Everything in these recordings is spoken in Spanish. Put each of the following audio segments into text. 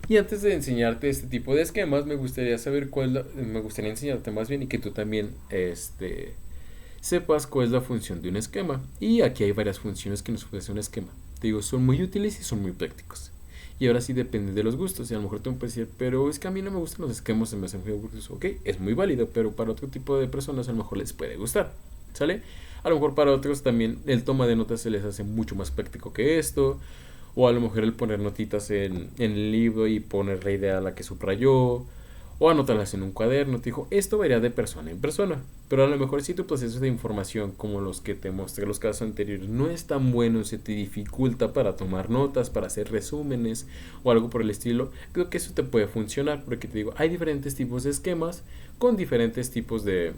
Y antes de enseñarte este tipo de esquemas, me gustaría saber me gustaría enseñarte más bien y que tú también sepas cuál es la función de un esquema. Y aquí hay varias funciones que nos ofrece un esquema. Te digo, son muy útiles y son muy prácticos. Y ahora sí depende de los gustos. Y a lo mejor tú me puedes decir, pero es que a mí no me gustan los esquemas, se me hacen muy aburridos. Ok, es muy válido, pero para otro tipo de personas a lo mejor les puede gustar. ¿Sale? A lo mejor para otros también el toma de notas se les hace mucho más práctico que esto. O a lo mejor el poner notitas en el libro y poner la idea a la que subrayó. O anotarlas en un cuaderno. Te dijo, esto varía de persona en persona. Pero a lo mejor si tu proceso de información, como los que te mostré los casos anteriores, no es tan bueno, se te dificulta para tomar notas, para hacer resúmenes o algo por el estilo, creo que eso te puede funcionar. Porque te digo, hay diferentes tipos de esquemas con diferentes tipos de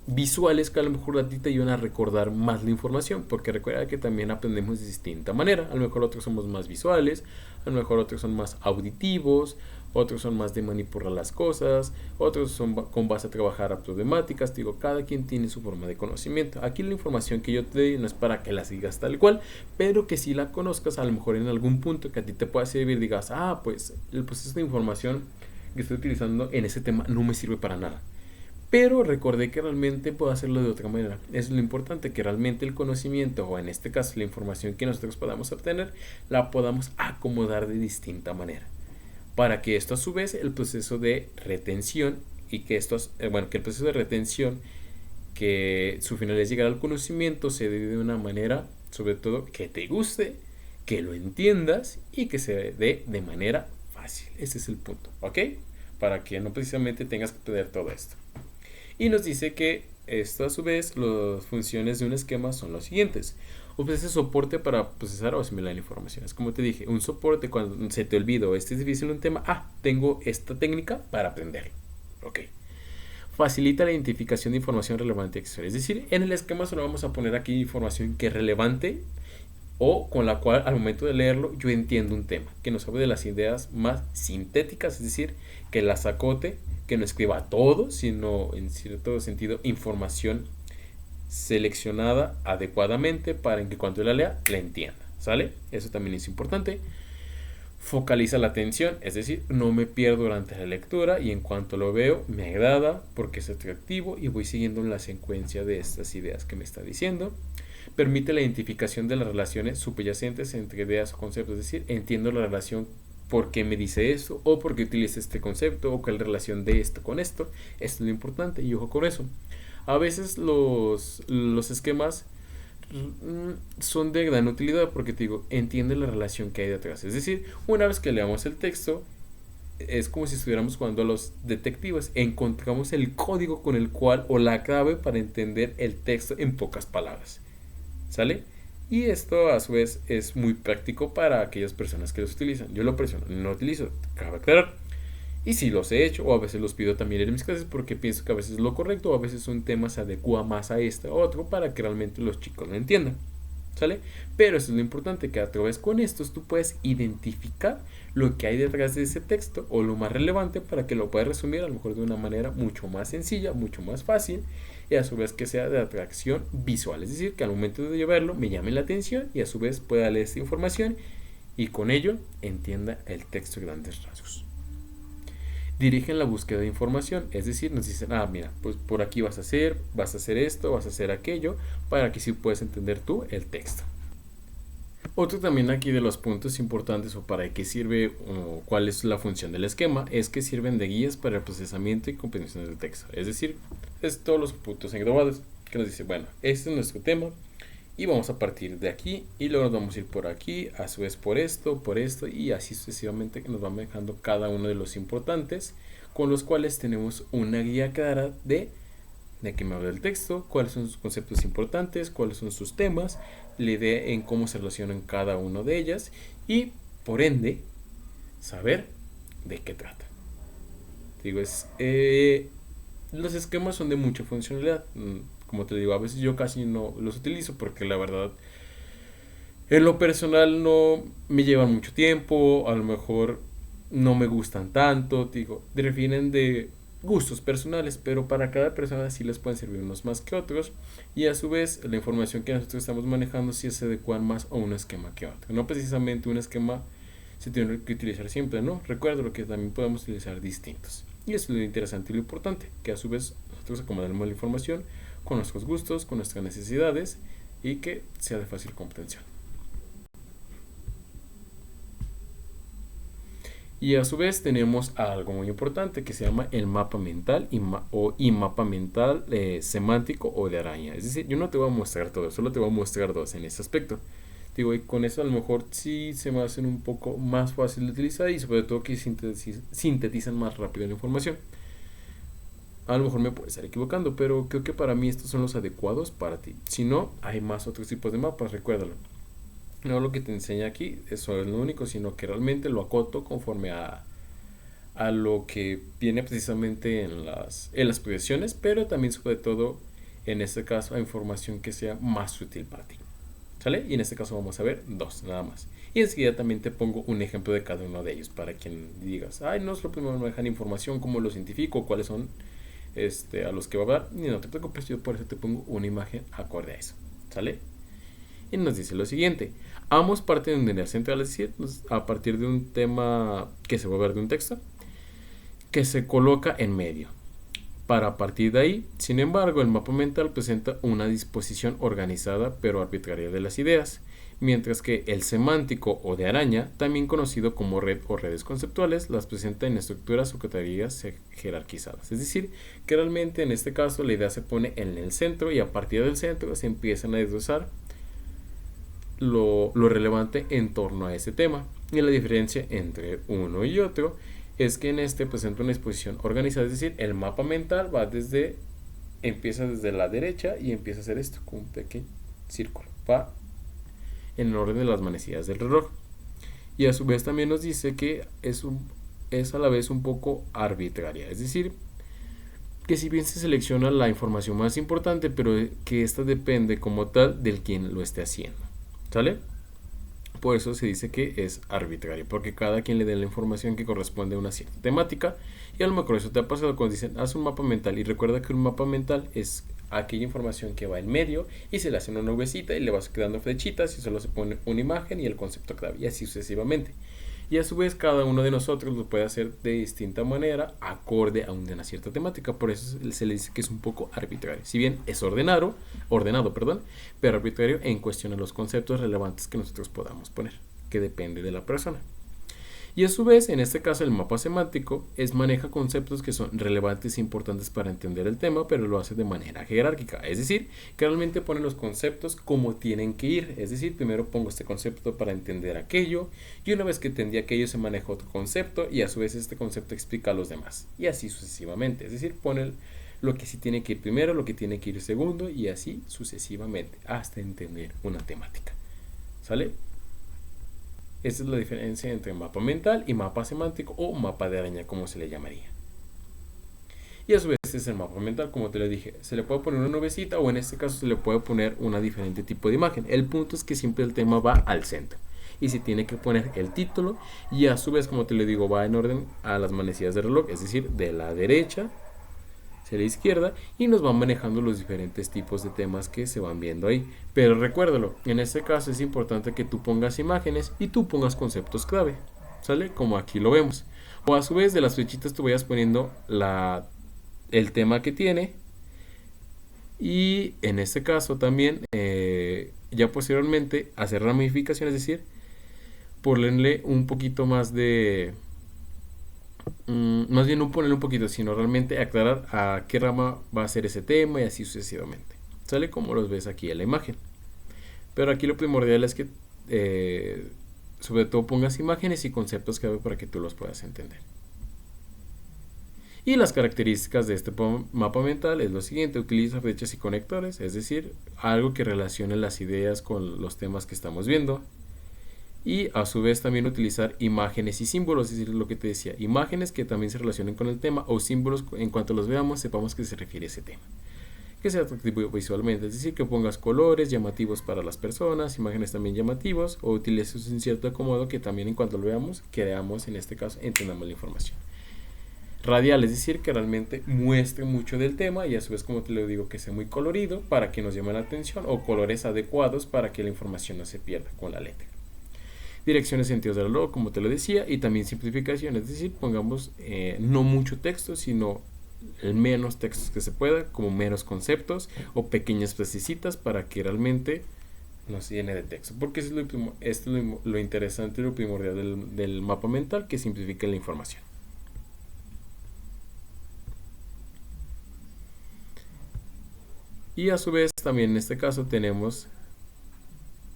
visuales que a lo mejor a ti te ayudan a recordar más la información, porque recuerda que también aprendemos de distinta manera. A lo mejor otros somos más visuales, a lo mejor otros son más auditivos, otros son más de manipular las cosas, otros son con base a trabajar a problemáticas. Digo, cada quien tiene su forma de conocimiento. Aquí la información que yo te doy no es para que la sigas tal cual, pero que si la conozcas a lo mejor en algún punto que a ti te pueda servir, digas, ah, pues el proceso de información que estoy utilizando en ese tema no me sirve para nada, pero recordé que realmente puedo hacerlo de otra manera. Eso es lo importante, que realmente el conocimiento, o en este caso la información que nosotros podamos obtener, la podamos acomodar de distinta manera. Para que esto a su vez, el proceso de retención, y que que el proceso de retención, que su final es llegar al conocimiento, se dé de una manera, sobre todo, que te guste, que lo entiendas y que se dé de manera fácil. Ese es el punto, ¿ok? Para que no precisamente tengas que perder todo esto. Y nos dice que esto a su vez, las funciones de un esquema son las siguientes. Ofrece soporte para procesar o asimilar informaciones. Como te dije, un soporte cuando se te olvida o este es difícil un tema, tengo esta técnica para aprenderlo. Ok. Facilita la identificación de información relevante y accesoria. Es decir, en el esquema solo vamos a poner aquí información que es relevante o con la cual al momento de leerlo yo entiendo un tema, que nos hable de las ideas más sintéticas, es decir, que las acote, que no escriba todo, sino en cierto sentido información seleccionada adecuadamente para que cuando la lea la entienda, ¿sale? Eso también es importante. Focaliza la atención, es decir, no me pierdo durante la lectura y en cuanto lo veo me agrada porque es atractivo y voy siguiendo la secuencia de estas ideas que me está diciendo. Permite la identificación de las relaciones subyacentes entre ideas o conceptos, es decir, entiendo la relación por qué me dice esto o por qué utiliza este concepto o cuál relación de esto con esto. Esto es lo importante y ojo con eso. A veces los esquemas son de gran utilidad porque te digo, entiende la relación que hay detrás. Es decir, una vez que leamos el texto, es como si estuviéramos jugando a los detectives. Encontramos el código con el cual o la clave para entender el texto en pocas palabras. ¿Sale? Y esto a su vez es muy práctico para aquellas personas que los utilizan. Yo lo personal no lo utilizo, cabe aclarar. Y sí los he hecho, o a veces los pido también en mis clases porque pienso que a veces es lo correcto, o a veces un tema se adecua más a este o otro para que realmente los chicos lo entiendan. ¿Sale? Pero eso es lo importante, que a través con estos tú puedes identificar lo que hay detrás de ese texto o lo más relevante para que lo puedas resumir a lo mejor de una manera mucho más sencilla, mucho más fácil y a su vez que sea de atracción visual. Es decir, que al momento de llevarlo me llame la atención y a su vez pueda leer esta información y con ello entienda el texto de grandes rasgos. Dirigen la búsqueda de información, es decir, nos dicen, mira, pues por aquí vas a hacer esto, vas a hacer aquello, para que sí puedas entender tú el texto. Otro también aquí de los puntos importantes o para qué sirve o cuál es la función del esquema es que sirven de guías para el procesamiento y comprensión del texto. Es decir, es todos los puntos englobados que nos dice, bueno, este es nuestro tema y vamos a partir de aquí y luego nos vamos a ir por aquí, a su vez por esto y así sucesivamente que nos van dejando cada uno de los importantes con los cuales tenemos una guía clara de qué me habla el texto, cuáles son sus conceptos importantes, cuáles son sus temas, la idea en cómo se relacionan cada uno de ellas y por ende saber de qué trata. Digo, los esquemas son de mucha funcionalidad. Como te digo, a veces yo casi no los utilizo porque la verdad en lo personal no me llevan mucho tiempo, a lo mejor no me gustan tanto, digo, definen de gustos personales, pero para cada persona sí les pueden servir unos más que otros y a su vez la información que nosotros estamos manejando sí se adecua más a un esquema que a otro. No precisamente un esquema se tiene que utilizar siempre, ¿no? Recuerda lo que también podemos utilizar distintos. Y eso es lo interesante y lo importante, que a su vez nosotros acomodamos la información con nuestros gustos, con nuestras necesidades y que sea de fácil comprensión. Y a su vez tenemos algo muy importante que se llama el mapa mental y mapa mental semántico o de araña. Es decir, yo no te voy a mostrar todo, solo te voy a mostrar dos en ese aspecto. Digo, y con eso a lo mejor sí se me hacen un poco más fácil de utilizar y sobre todo que sintetizan más rápido la información. A lo mejor me puedo estar equivocando, pero creo que para mí estos son los adecuados para ti. Si no, hay más otros tipos de mapas, recuérdalo. No lo que te enseña aquí, eso es lo único, sino que realmente lo acoto conforme a lo que viene precisamente en las proyecciones, pero también sobre todo en este caso a información que sea más útil para ti. ¿Sale? Y en este caso vamos a ver dos, nada más. Y enseguida también te pongo un ejemplo de cada uno de ellos para quien digas, ay, no es lo primero, me dejan información, cómo los identifico, cuáles son a los que va a hablar. Y no te preocupes, yo por eso te pongo una imagen acorde a eso. ¿Sale? Y nos dice lo siguiente: ambos parten de una idea central, es decir, a partir de un tema que se va a ver de un texto que se coloca en medio. Para partir de ahí, sin embargo, el mapa mental presenta una disposición organizada pero arbitraria de las ideas, mientras que el semántico o de araña, también conocido como red o redes conceptuales, las presenta en estructuras o categorías jerarquizadas. Es decir, que realmente en este caso la idea se pone en el centro y a partir del centro se empiezan a desglosar lo relevante en torno a ese tema. Y la diferencia entre uno y otro es que en este presenta una exposición organizada, es decir, el mapa mental empieza desde la derecha y empieza a hacer esto con un pequeño círculo, va en el orden de las manecillas del reloj. Y a su vez también nos dice que es a la vez un poco arbitraria, es decir, que si bien se selecciona la información más importante, pero que esta depende como tal del quien lo esté haciendo. ¿Sale? Por eso se dice que es arbitrario, porque cada quien le da la información que corresponde a una cierta temática. Y a lo mejor eso te ha pasado cuando dicen haz un mapa mental, y recuerda que un mapa mental es aquella información que va en medio y se le hace una nubecita y le vas quedando flechitas y solo se pone una imagen y el concepto clave, y así sucesivamente. Y a su vez cada uno de nosotros lo puede hacer de distinta manera acorde a una cierta temática. Por eso se le dice que es un poco arbitrario. Si bien es ordenado, pero arbitrario en cuestión a los conceptos relevantes que nosotros podamos poner, que depende de la persona. Y a su vez, en este caso, el mapa semántico maneja conceptos que son relevantes e importantes para entender el tema, pero lo hace de manera jerárquica. Es decir, que realmente pone los conceptos como tienen que ir. Es decir, primero pongo este concepto para entender aquello, y una vez que entendí aquello se maneja otro concepto, y a su vez este concepto explica a los demás. Y así sucesivamente. Es decir, pone lo que sí tiene que ir primero, lo que tiene que ir segundo, y así sucesivamente, hasta entender una temática. ¿Sale? Esta es la diferencia entre mapa mental y mapa semántico o mapa de araña, como se le llamaría. Y a su vez este es el mapa mental, como te lo dije. Se le puede poner una nubecita o en este caso se le puede poner una diferente tipo de imagen. El punto es que siempre el tema va al centro. Y se tiene que poner el título y a su vez, como te lo digo, va en orden a las manecillas del reloj. Es decir, de la derecha hacia la izquierda, y nos van manejando los diferentes tipos de temas que se van viendo ahí. Pero recuérdalo, en este caso es importante que tú pongas imágenes y tú pongas conceptos clave, ¿sale? Como aquí lo vemos. O a su vez de las flechitas tú vayas poniendo el tema que tiene, y en este caso también ya posteriormente hacer ramificaciones, es decir, ponerle un poquito más de más bien no ponerle un poquito, sino realmente aclarar a qué rama va a ser ese tema y así sucesivamente. ¿Sale? Como los ves aquí en la imagen. Pero aquí lo primordial es que sobre todo pongas imágenes y conceptos clave para que tú los puedas entender. Y las características de este mapa mental es lo siguiente: utiliza flechas y conectores, es decir, algo que relacione las ideas con los temas que estamos viendo. Y a su vez también utilizar imágenes y símbolos, es decir, lo que te decía, imágenes que también se relacionen con el tema, o símbolos en cuanto los veamos sepamos que se refiere a ese tema, que sea atractivo visualmente, es decir, que pongas colores llamativos para las personas, imágenes también llamativos, o utilices un cierto acomodo que también en cuanto lo veamos, creamos, en este caso, entendamos la información. Radial, es decir, que realmente muestre mucho del tema, y a su vez, como te lo digo, que sea muy colorido para que nos llame la atención, o colores adecuados para que la información no se pierda con la letra. direcciones, sentidos del reloj, como te lo decía, y también simplificación, es decir, pongamos no mucho texto, sino el menos textos que se pueda, como menos conceptos o pequeñas frasecitas para que realmente nos llene de texto, porque esto es lo interesante y lo primordial del mapa mental, que simplifica la información. Y a su vez también en este caso tenemos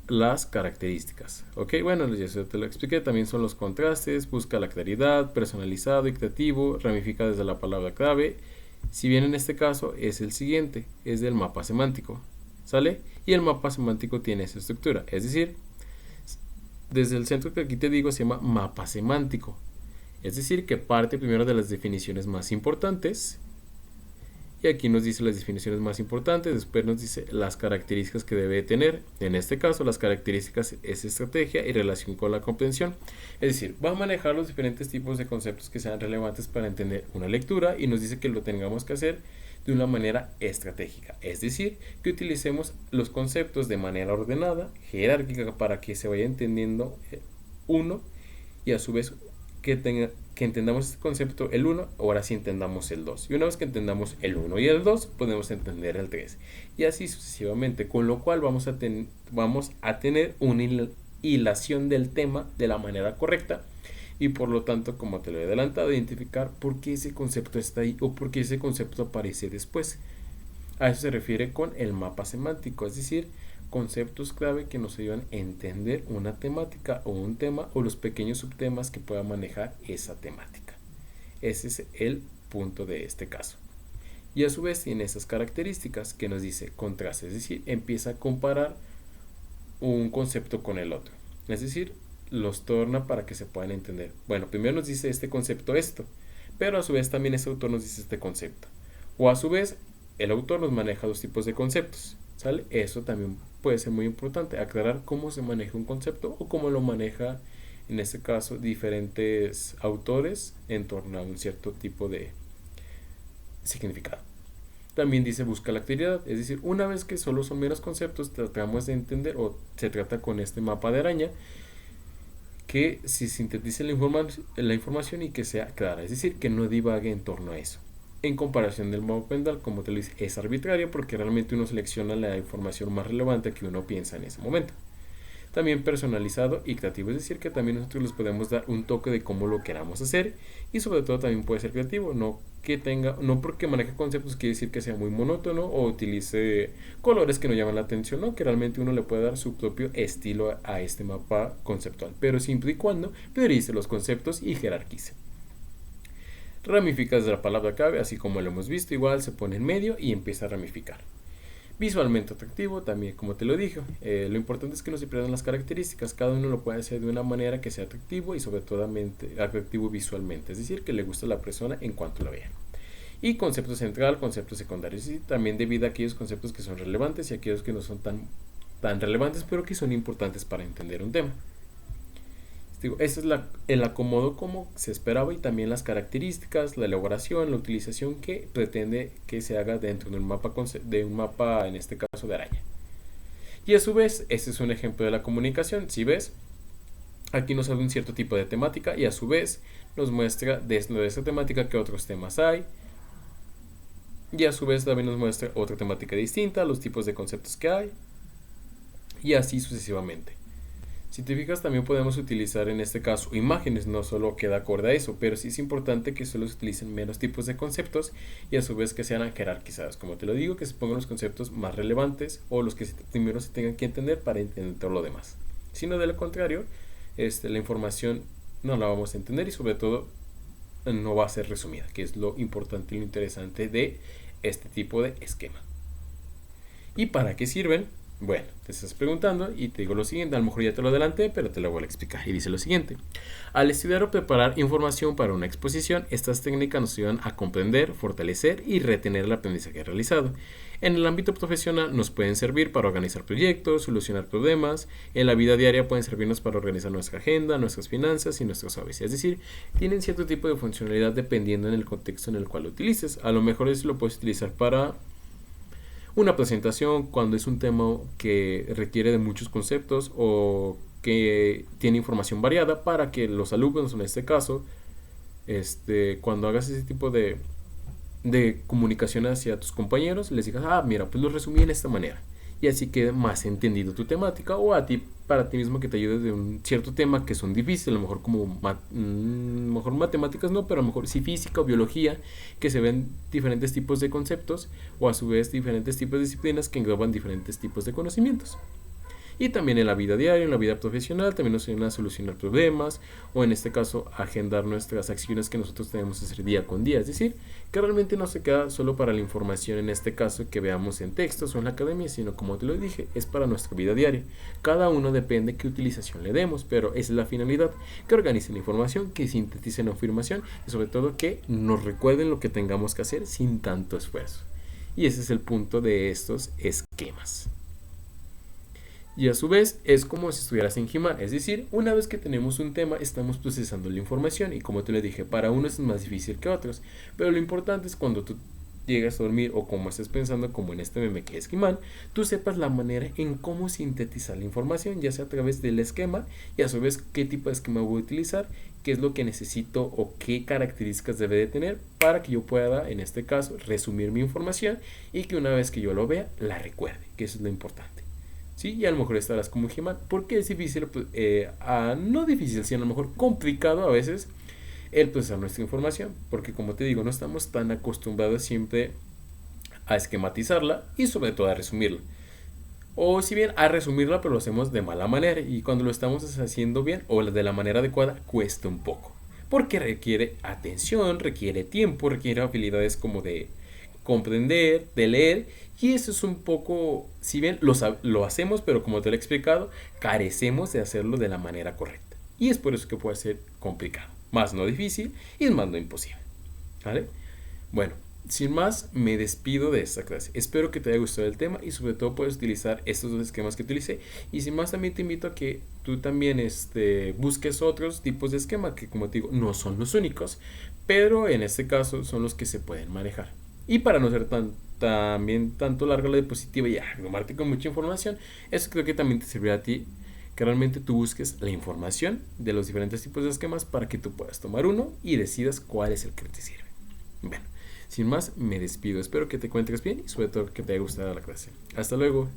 las características. Ok, bueno, ya te lo expliqué. También son los contrastes, busca la claridad, personalizado y creativo, ramifica desde la palabra clave. Si bien en este caso es el siguiente, es del mapa semántico, ¿sale? Y el mapa semántico tiene esa estructura, es decir, desde el centro que aquí te digo se llama mapa semántico, es decir, que parte primero de las definiciones más importantes. Y aquí nos dice las definiciones más importantes, después nos dice las características que debe tener. En este caso, las características es estrategia y relación con la comprensión. Es decir, va a manejar los diferentes tipos de conceptos que sean relevantes para entender una lectura y nos dice que lo tengamos que hacer de una manera estratégica. Es decir, que utilicemos los conceptos de manera ordenada, jerárquica, para que se vaya entendiendo uno y a su vez que entendamos este concepto, el 1, ahora sí entendamos el 2. Y una vez que entendamos el 1 y el 2, podemos entender el 3. Y así sucesivamente, con lo cual vamos a tener una hilación del tema de la manera correcta. Y por lo tanto, como te lo he adelantado, identificar por qué ese concepto está ahí o por qué ese concepto aparece después. A eso se refiere con el mapa semántico, es decir, conceptos clave que nos ayudan a entender una temática o un tema o los pequeños subtemas que pueda manejar esa temática. Ese es el punto de este caso. Y a su vez tiene esas características que nos dice contraste, es decir, empieza a comparar un concepto con el otro. Es decir, los torna para que se puedan entender. Bueno, primero nos dice este concepto esto, pero a su vez también este autor nos dice este concepto. O a su vez, el autor nos maneja dos tipos de conceptos, ¿sale? Eso también puede ser muy importante, aclarar cómo se maneja un concepto o cómo lo maneja, en este caso, diferentes autores en torno a un cierto tipo de significado. También dice busca la actividad, es decir, una vez que solo son meros conceptos, tratamos de entender, o se trata con este mapa de araña, que se sintetice la información y que sea clara, es decir, que no divague en torno a eso. En comparación del mapa mental, como te lo dice, es arbitrario porque realmente uno selecciona la información más relevante que uno piensa en ese momento. También personalizado y creativo, es decir, que también nosotros les podemos dar un toque de cómo lo queramos hacer y sobre todo también puede ser creativo, no porque maneje conceptos quiere decir que sea muy monótono o utilice colores que no llaman la atención, no, que realmente uno le puede dar su propio estilo a este mapa conceptual, pero siempre y cuando priorice los conceptos y jerarquice. Ramifica desde la palabra clave, así como lo hemos visto, igual se pone en medio y empieza a ramificar. Visualmente atractivo, también como te lo dije, lo importante es que no se pierdan las características, cada uno lo puede hacer de una manera que sea atractivo y sobre todo atractivo visualmente, es decir, que le guste a la persona en cuanto lo vea. Y concepto central, concepto secundario, es decir, también debido a aquellos conceptos que son relevantes y aquellos que no son tan relevantes, pero que son importantes para entender un tema. Ese es el acomodo como se esperaba y también las características, la elaboración, la utilización que pretende que se haga dentro de un mapa, en este caso de araña. Y a su vez, este es un ejemplo de la comunicación. Si ves, aquí nos habla un cierto tipo de temática y a su vez nos muestra dentro de esa temática qué otros temas hay. Y a su vez también nos muestra otra temática distinta, los tipos de conceptos que hay. Y así sucesivamente. Si te fijas, también podemos utilizar en este caso imágenes, no solo queda acorde a eso, pero sí es importante que solo se utilicen menos tipos de conceptos y a su vez que sean jerarquizados. Como te lo digo, que se pongan los conceptos más relevantes o los que primero se tengan que entender para entender todo lo demás. Si no, de lo contrario, la información no la vamos a entender y sobre todo no va a ser resumida, que es lo importante y lo interesante de este tipo de esquema. ¿Y para qué sirven? Bueno, te estás preguntando y te digo lo siguiente, a lo mejor ya te lo adelanté, pero te lo voy a explicar. Y dice lo siguiente: al estudiar o preparar información para una exposición, estas técnicas nos ayudan a comprender, fortalecer y retener el aprendizaje realizado. En el ámbito profesional nos pueden servir para organizar proyectos, solucionar problemas. En la vida diaria pueden servirnos para organizar nuestra agenda, nuestras finanzas y nuestros hábitos. Es decir, tienen cierto tipo de funcionalidad dependiendo en el contexto en el cual lo utilices. A lo mejor eso lo puedes utilizar para una presentación cuando es un tema que requiere de muchos conceptos o que tiene información variada para que los alumnos, en este caso, cuando hagas ese tipo de comunicación hacia tus compañeros, les digas, mira, pues lo resumí en esta manera. Y así quede más entendido tu temática, o a ti, para ti mismo, que te ayude de un cierto tema que son difíciles, a lo mejor como mejor matemáticas no, pero a lo mejor sí física o biología, que se ven diferentes tipos de conceptos, o a su vez diferentes tipos de disciplinas que engloban diferentes tipos de conocimientos. Y también en la vida diaria, en la vida profesional, también nos ayudan a solucionar problemas, o en este caso agendar nuestras acciones que nosotros tenemos que hacer día con día. Es decir, que realmente no se queda solo para la información, en este caso que veamos en textos o en la academia, sino, como te lo dije, es para nuestra vida diaria. Cada uno depende qué utilización le demos, pero esa es la finalidad: que organicen la información, que sinteticen la afirmación y sobre todo que nos recuerden lo que tengamos que hacer sin tanto esfuerzo. Y ese es el punto de estos esquemas. Y a su vez es como si estuvieras en He-Man, es decir, una vez que tenemos un tema estamos procesando la información, y como te lo dije, para unos es más difícil que otros, pero lo importante es cuando tú llegas a dormir o como estés pensando, como en este meme que es He-Man, tú sepas la manera en cómo sintetizar la información, ya sea a través del esquema, y a su vez qué tipo de esquema voy a utilizar, qué es lo que necesito o qué características debe de tener para que yo pueda, en este caso, resumir mi información y que una vez que yo lo vea, la recuerde, que eso es lo importante. ¿Sí? Y a lo mejor estarás como He-Man, porque es difícil, no difícil, sino a lo mejor complicado a veces el procesar nuestra información, porque como te digo, no estamos tan acostumbrados siempre a esquematizarla y sobre todo a resumirla. O si bien a resumirla, pero lo hacemos de mala manera, y cuando lo estamos haciendo bien o de la manera adecuada cuesta un poco, porque requiere atención, requiere tiempo, requiere habilidades como de comprender, de leer, y eso es un poco, si bien lo hacemos, pero como te lo he explicado, carecemos de hacerlo de la manera correcta, y es por eso que puede ser complicado, más no difícil y es más no imposible, ¿vale? Bueno, sin más, me despido de esta clase. Espero que te haya gustado el tema y sobre todo puedes utilizar estos dos esquemas que utilicé. Y sin más, también te invito a que tú también busques otros tipos de esquema que, como te digo, no son los únicos, pero en este caso son los que se pueden manejar. Y para no ser también tanto larga la diapositiva y abrumarte con mucha información, eso creo que también te servirá a ti, que realmente tú busques la información de los diferentes tipos de esquemas para que tú puedas tomar uno y decidas cuál es el que te sirve. Bueno, sin más, me despido. Espero que te encuentres bien y sobre todo que te haya gustado la clase. Hasta luego.